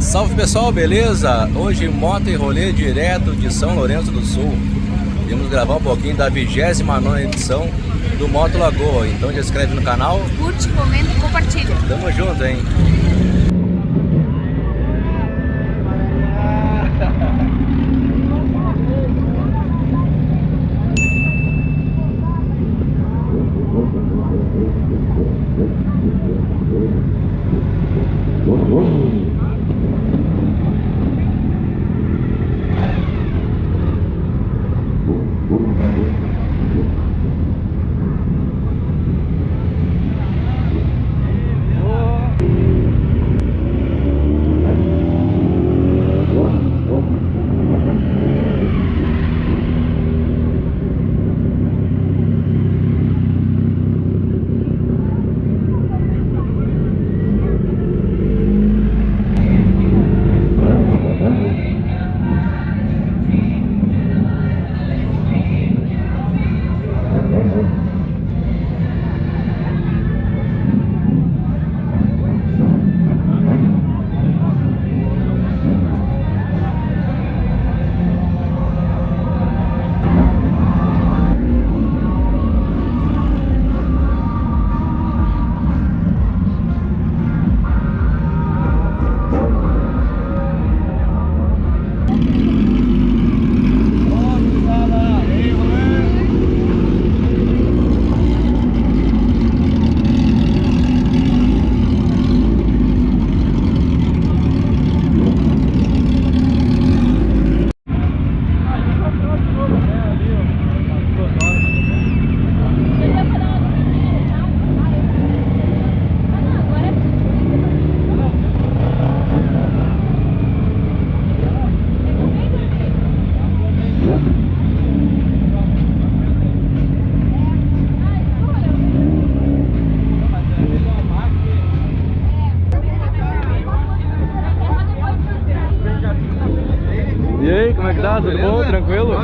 Salve pessoal, beleza? Hoje moto e rolê direto de São Lourenço do Sul. Vamos gravar um pouquinho da 29ª edição do Motolagoa. Então já se inscreve no canal. Curte, comenta e compartilha. Tamo junto, hein? E aí, como é que tá? Tudo bom? Tranquilo?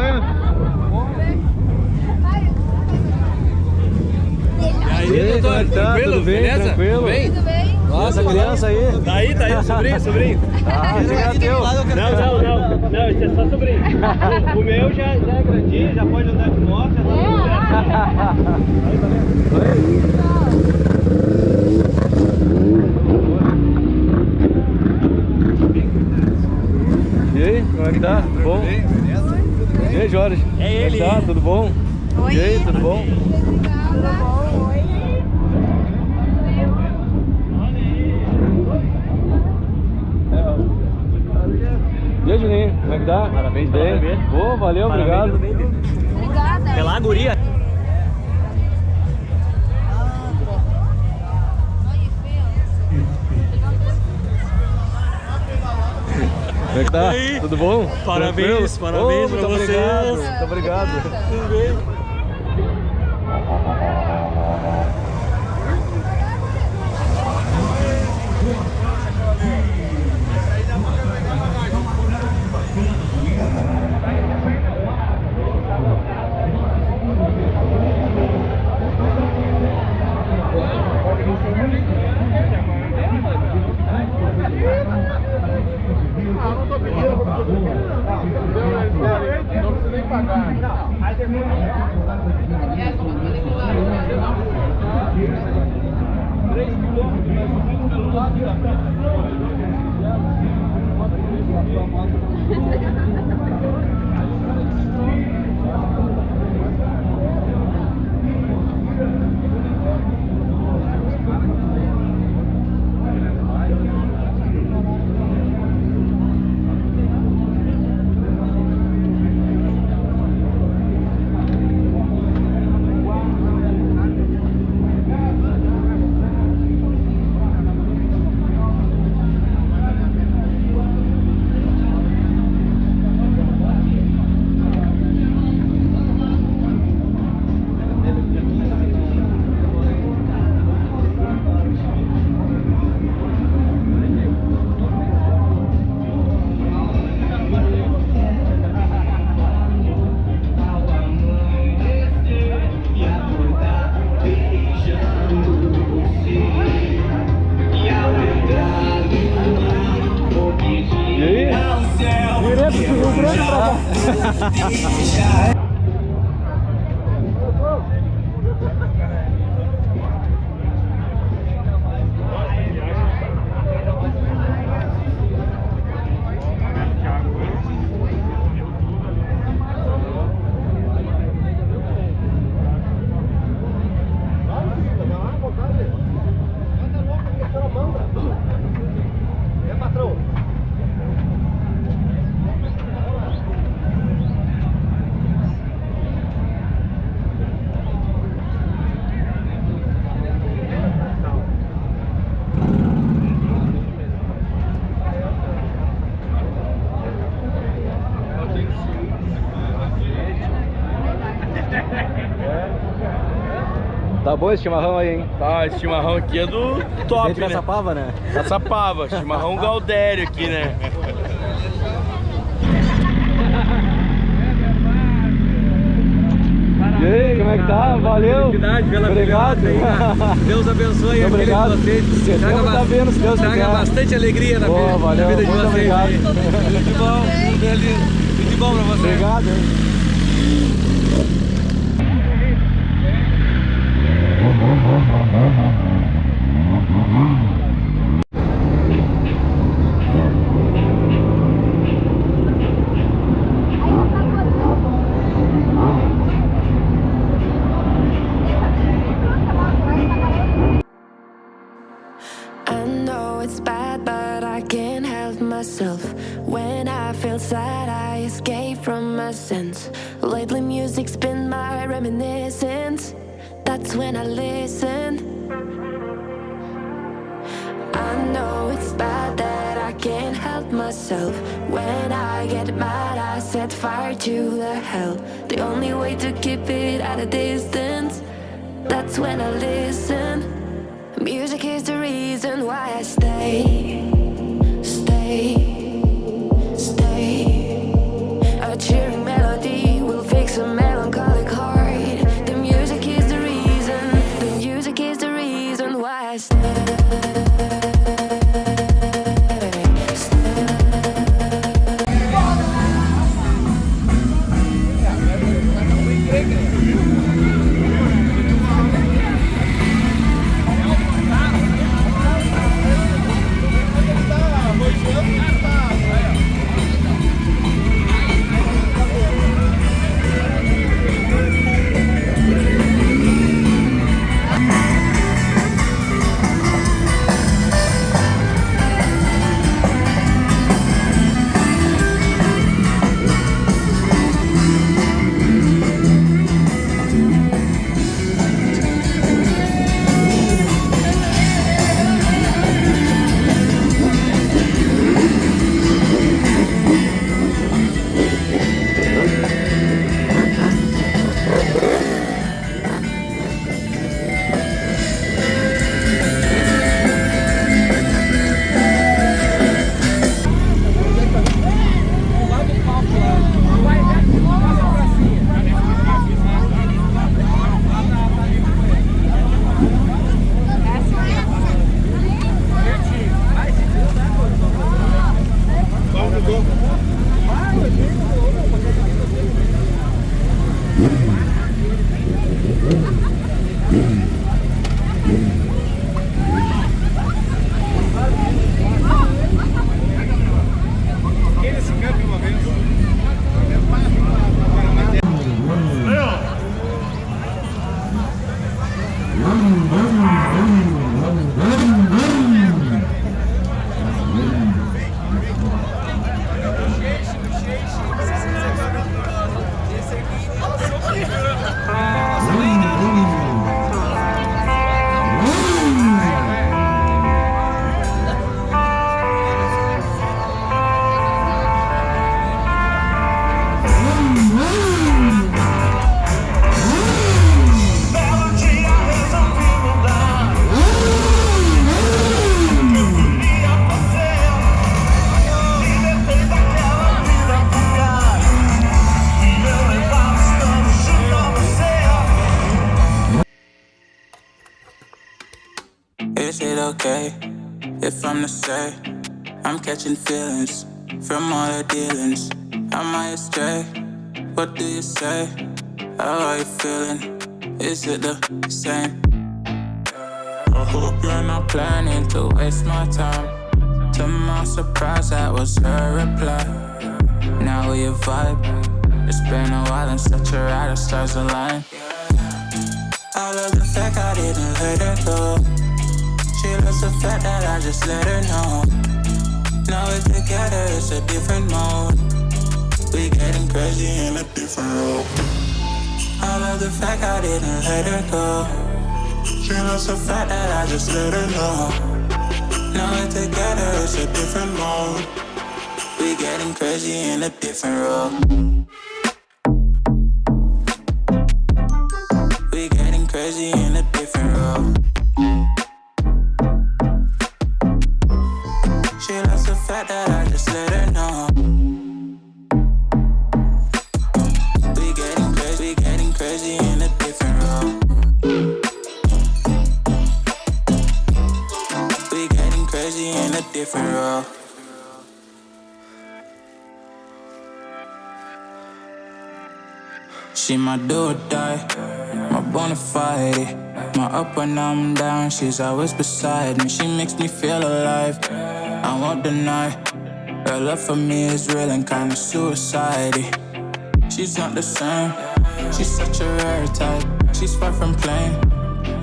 E aí, como é que tá? Tudo bem? Beleza? Tranquilo? Tudo bem? Nossa, a criança aí. Tá aí, sobrinho. Ah, chega teu. Não, isso é só sobrinho. O meu já é grandinho, já pode andar de moto, já tá tudo certo. E aí, como é que tá? Tudo bom? E aí, Jorge? É ele. Como é que tá? Tudo bom? Oi. E aí, tudo bom? Tudo bom? Oi. E aí, Juninho? Como é que tá? Parabéns pela bem. bebê. Pô, valeu, obrigado. Obrigada. Pela guria. Como é que tá? E aí? Tudo bom? Parabéns, Tranquilo? parabéns pra muito obrigado. vocês. Muito obrigado. Tudo bem? Não precisa nem pagar. Grande pra cá. É, patrão. Tá bom esse chimarrão aí, hein? Tá, esse chimarrão aqui é do top, Gente né? Caçapava, né? Caçapava, chimarrão Galdério aqui, né? E aí, como é que tá? Valeu! Felicidade pela Obrigado! Deus abençoe a vida Obrigado! de vocês. Setembro tá vendo, se Deus Traga quiser. bastante alegria na Boa, valeu, vida de muito vocês. obrigado. Aí. Tudo bom, tudo bom pra vocês. Obrigado, hein? I know it's bad, but I can't help myself. When I feel sad, I escape from my sense. Lately music's been my reminiscence. That's when I listen. I know it's bad that I can't help myself. When I get mad, I set fire to the hell. The only way to keep it at a distance, that's when I listen. Music is the reason why I stay, stay, stay. A cheering melody will fix a melancholic heart. The music is the reason why I stay. Is it okay if I'm to say I'm catching feelings from all the dealings? Am I astray? What do you say? How are you feeling? Is it the same? I hope you're not planning to waste my time. To my surprise, that was her reply. Now we vibe. It's been a while and such a ride, the stars align. I love the fact I didn't let her go. She loves the fact that I just let her know. Now we're together, it's a different mode. We getting crazy in a different role. I love the fact I didn't let her go. She loves the fact that I just let her know. Now we're together, it's a different mode. We getting crazy in a different role. We getting crazy in a different role. She loves the fact that I just let her know. We getting crazy in a different role. We getting crazy in a different role. She my do or die, my bona fide. My up when I'm down, she's always beside me. She makes me feel alive, I won't deny. Her love for me is real and kinda suicide-y. She's not the same, she's such a rare type. She's far from plain,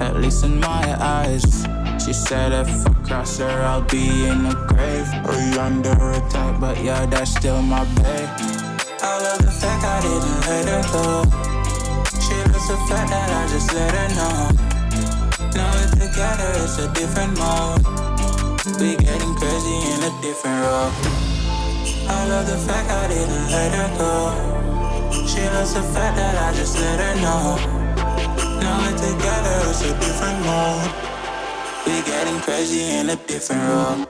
at least in my eyes. She said if I cross her, I'll be in the grave or under attack, but yeah, that's still my babe. I love the fact I didn't let her go. She loves the fact that I just let her know. Now we're together, it's a different mode. We getting crazy in a different role. I love the fact I didn't let her go. She loves the fact that I just let her know. Now we're together, it's a different mode. We getting crazy in a different role.